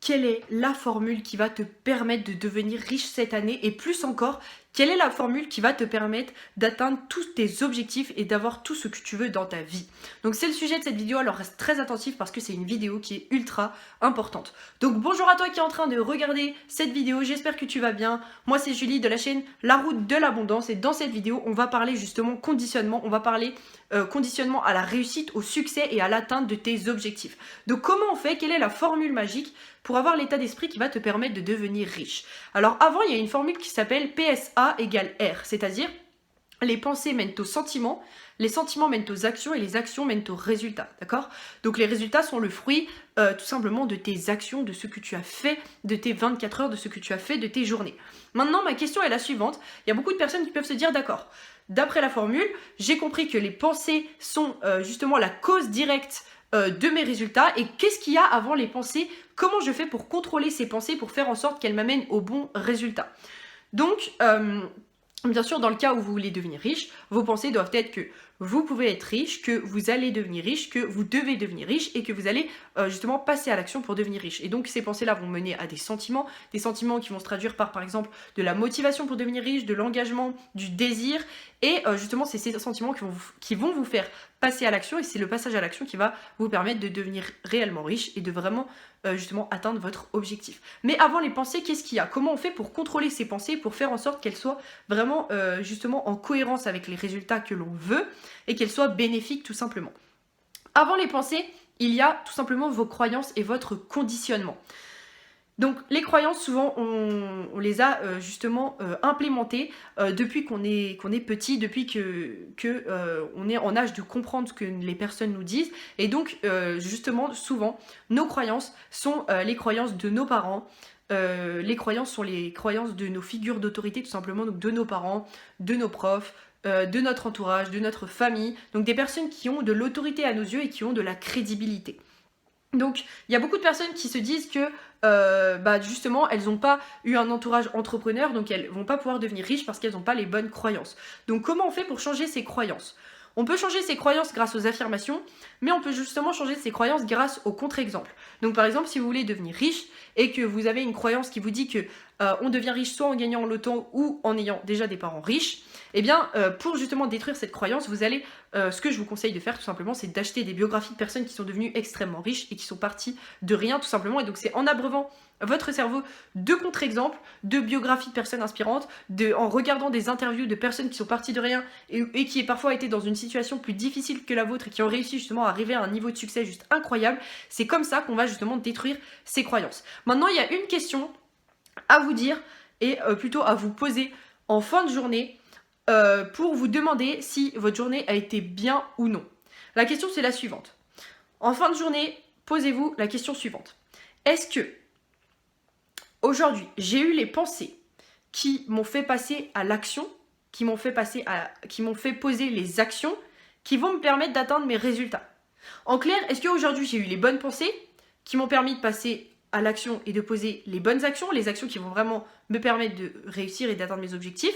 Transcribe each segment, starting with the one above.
quelle est la formule qui va te permettre de devenir riche cette année et plus encore, quelle est la formule qui va te permettre d'atteindre tous tes objectifs et d'avoir tout ce que tu veux dans ta vie. Donc c'est le sujet de cette vidéo, alors reste très attentif parce que c'est une vidéo qui est ultra importante. Donc bonjour à toi qui est en train de regarder cette vidéo, j'espère que tu vas bien. Moi c'est Julie de la chaîne La Route de l'Abondance et dans cette vidéo on va parler justement conditionnement, on va parler conditionnement à la réussite, au succès et à l'atteinte de tes objectifs. Donc comment on fait? Quelle est la formule magique pour avoir l'état d'esprit qui va te permettre de devenir riche? Alors avant, il y a une formule qui s'appelle PSA égale R, c'est-à-dire les pensées mènent aux sentiments, les sentiments mènent aux actions et les actions mènent aux résultats, d'accord? Donc les résultats sont le fruit tout simplement de tes actions, de ce que tu as fait, de tes 24 heures, de ce que tu as fait, de tes journées. Maintenant, ma question est la suivante. Il y a beaucoup de personnes qui peuvent se dire, d'accord, d'après la formule, j'ai compris que les pensées sont justement la cause directe de mes résultats et qu'est-ce qu'il y a avant les pensées? Comment je fais pour contrôler ces pensées pour faire en sorte qu'elles m'amènent au bon résultat? Donc, bien sûr, dans le cas où vous voulez devenir riche, vos pensées doivent être que vous pouvez être riche, que vous allez devenir riche, que vous devez devenir riche et que vous allez justement passer à l'action pour devenir riche. Et donc ces pensées-là vont mener à des sentiments qui vont se traduire par exemple de la motivation pour devenir riche, de l'engagement, du désir et justement c'est ces sentiments qui vont vous faire passer à l'action et c'est le passage à l'action qui va vous permettre de devenir réellement riche et de vraiment justement atteindre votre objectif. Mais avant les pensées, qu'est-ce qu'il y a? Comment on fait pour contrôler ces pensées, pour faire en sorte qu'elles soient vraiment justement en cohérence avec les résultats que l'on veut et qu'elles soient bénéfiques tout simplement? Avant les pensées, il y a tout simplement vos croyances et votre conditionnement. Donc les croyances, souvent, on les a justement implémentées depuis qu'on est petit, depuis on est en âge de comprendre ce que les personnes nous disent. Et donc, justement, souvent, nos croyances sont les croyances de nos parents. Les croyances sont les croyances de nos figures d'autorité, tout simplement, donc de nos parents, de nos profs, de notre entourage, de notre famille. Donc des personnes qui ont de l'autorité à nos yeux et qui ont de la crédibilité. Donc, il y a beaucoup de personnes qui se disent que, justement, elles n'ont pas eu un entourage entrepreneur, donc elles vont pas pouvoir devenir riches parce qu'elles n'ont pas les bonnes croyances. Donc, comment on fait pour changer ces croyances? On peut changer ses croyances grâce aux affirmations, mais on peut justement changer ses croyances grâce aux contre-exemples. Donc par exemple, si vous voulez devenir riche et que vous avez une croyance qui vous dit que on devient riche soit en gagnant en loto ou en ayant déjà des parents riches, eh bien pour justement détruire cette croyance, vous allez, ce que je vous conseille de faire tout simplement, c'est d'acheter des biographies de personnes qui sont devenues extrêmement riches et qui sont parties de rien tout simplement. Et donc c'est en abreuvant votre cerveau de contre-exemples, de biographies de personnes inspirantes, en regardant des interviews de personnes qui sont parties de rien et qui parfois été dans une situation plus difficile que la vôtre et qui ont réussi justement à arriver à un niveau de succès juste incroyable. C'est comme ça qu'on va justement détruire ces croyances. Maintenant, il y a une question à vous dire et plutôt à vous poser en fin de journée pour vous demander si votre journée a été bien ou non. La question c'est la suivante. En fin de journée, posez-vous la question suivante. Est-ce que aujourd'hui, j'ai eu les pensées qui m'ont fait passer à l'action, qui m'ont fait poser les actions qui vont me permettre d'atteindre mes résultats? En clair, est-ce qu'aujourd'hui j'ai eu les bonnes pensées qui m'ont permis de passer à l'action et de poser les bonnes actions, les actions qui vont vraiment me permettre de réussir et d'atteindre mes objectifs?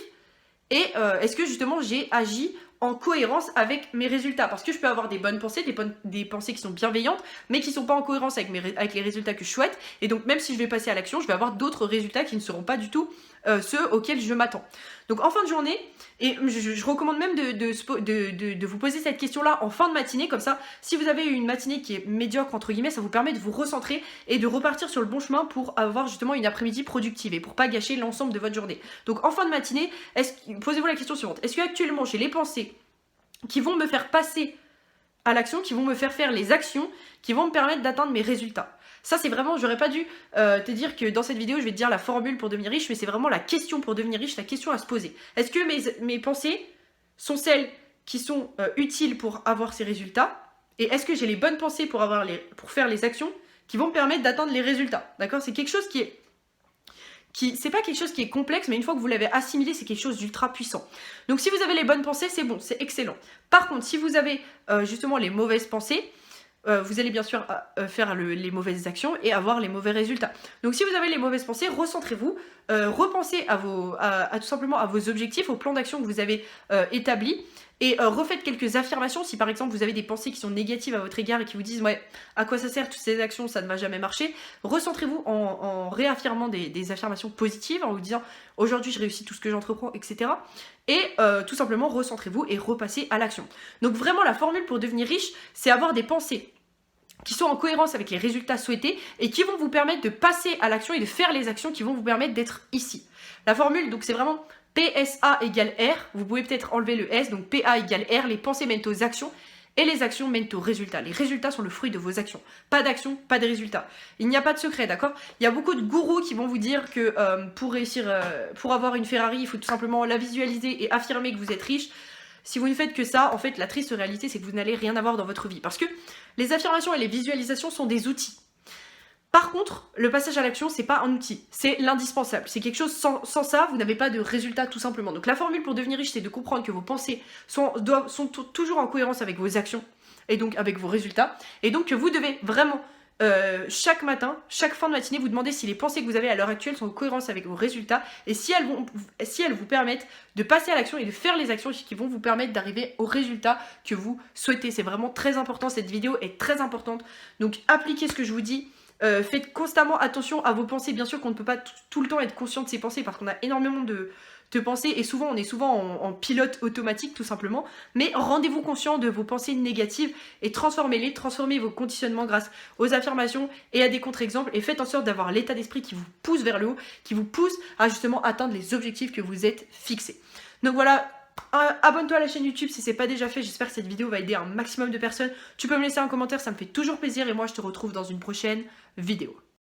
Et est-ce que justement j'ai agi en cohérence avec mes résultats? Parce que je peux avoir des bonnes pensées, des pensées qui sont bienveillantes, mais qui ne sont pas en cohérence avec les résultats que je souhaite. Et donc même si je vais passer à l'action, je vais avoir d'autres résultats qui ne seront pas du tout ceux auxquels je m'attends. Donc en fin de journée, et je recommande même de vous poser cette question-là en fin de matinée, comme ça, si vous avez une matinée qui est médiocre, entre guillemets, ça vous permet de vous recentrer et de repartir sur le bon chemin pour avoir justement une après-midi productive et pour pas gâcher l'ensemble de votre journée. Donc en fin de matinée, posez-vous la question suivante. Est-ce qu'actuellement j'ai les pensées qui vont me faire passer à l'action, qui vont me faire les actions, qui vont me permettre d'atteindre mes résultats? Ça c'est vraiment, j'aurais pas dû te dire que dans cette vidéo je vais te dire la formule pour devenir riche, mais c'est vraiment la question pour devenir riche, la question à se poser. Est-ce que mes pensées sont celles qui sont utiles pour avoir ces résultats? Et est-ce que j'ai les bonnes pensées pour faire les actions qui vont me permettre d'atteindre les résultats? D'accord? C'est quelque chose c'est pas quelque chose qui est complexe, mais une fois que vous l'avez assimilé, c'est quelque chose d'ultra puissant. Donc si vous avez les bonnes pensées, c'est bon, c'est excellent. Par contre, si vous avez justement les mauvaises pensées, vous allez bien sûr faire les mauvaises actions et avoir les mauvais résultats. Donc si vous avez les mauvaises pensées, recentrez-vous, repensez tout simplement à vos objectifs, au plan d'action que vous avez établi Et refaites quelques affirmations. Si par exemple vous avez des pensées qui sont négatives à votre égard et qui vous disent ouais, à quoi ça sert toutes ces actions, ça ne va jamais marcher, recentrez-vous en réaffirmant des affirmations positives, en vous disant aujourd'hui je réussis tout ce que j'entreprends, etc. Et tout simplement recentrez-vous et repassez à l'action. Donc vraiment la formule pour devenir riche, c'est avoir des pensées qui sont en cohérence avec les résultats souhaités et qui vont vous permettre de passer à l'action et de faire les actions qui vont vous permettre d'être ici. La formule, donc c'est vraiment PSA égale R, vous pouvez peut-être enlever le S, donc PA égale R, les pensées mènent aux actions et les actions mènent aux résultats. Les résultats sont le fruit de vos actions. Pas d'action, pas de résultats. Il n'y a pas de secret, d'accord? Il y a beaucoup de gourous qui vont vous dire que pour réussir, pour avoir une Ferrari, il faut tout simplement la visualiser et affirmer que vous êtes riche. Si vous ne faites que ça, en fait, la triste réalité, c'est que vous n'allez rien avoir dans votre vie. Parce que les affirmations et les visualisations sont des outils. Par contre, le passage à l'action, c'est pas un outil, c'est l'indispensable. C'est quelque chose, sans ça, vous n'avez pas de résultat tout simplement. Donc la formule pour devenir riche, c'est de comprendre que vos pensées sont toujours en cohérence avec vos actions et donc avec vos résultats. Et donc que vous devez vraiment, chaque matin, chaque fin de matinée, vous demander si les pensées que vous avez à l'heure actuelle sont en cohérence avec vos résultats et si elles vous permettent de passer à l'action et de faire les actions qui vont vous permettre d'arriver au résultat que vous souhaitez. C'est vraiment très important, cette vidéo est très importante. Donc appliquez ce que je vous dis. Faites constamment attention à vos pensées. Bien sûr qu'on ne peut pas tout le temps être conscient de ses pensées parce qu'on a énormément de pensées et souvent on est souvent en pilote automatique tout simplement. Mais rendez-vous conscient de vos pensées négatives et transformez-les, transformez vos conditionnements grâce aux affirmations et à des contre-exemples et faites en sorte d'avoir l'état d'esprit qui vous pousse vers le haut, qui vous pousse à justement atteindre les objectifs que vous êtes fixés. Donc voilà. Abonne-toi à la chaîne YouTube si c'est pas déjà fait, j'espère que cette vidéo va aider un maximum de personnes. Tu peux me laisser un commentaire, ça me fait toujours plaisir et moi je te retrouve dans une prochaine vidéo.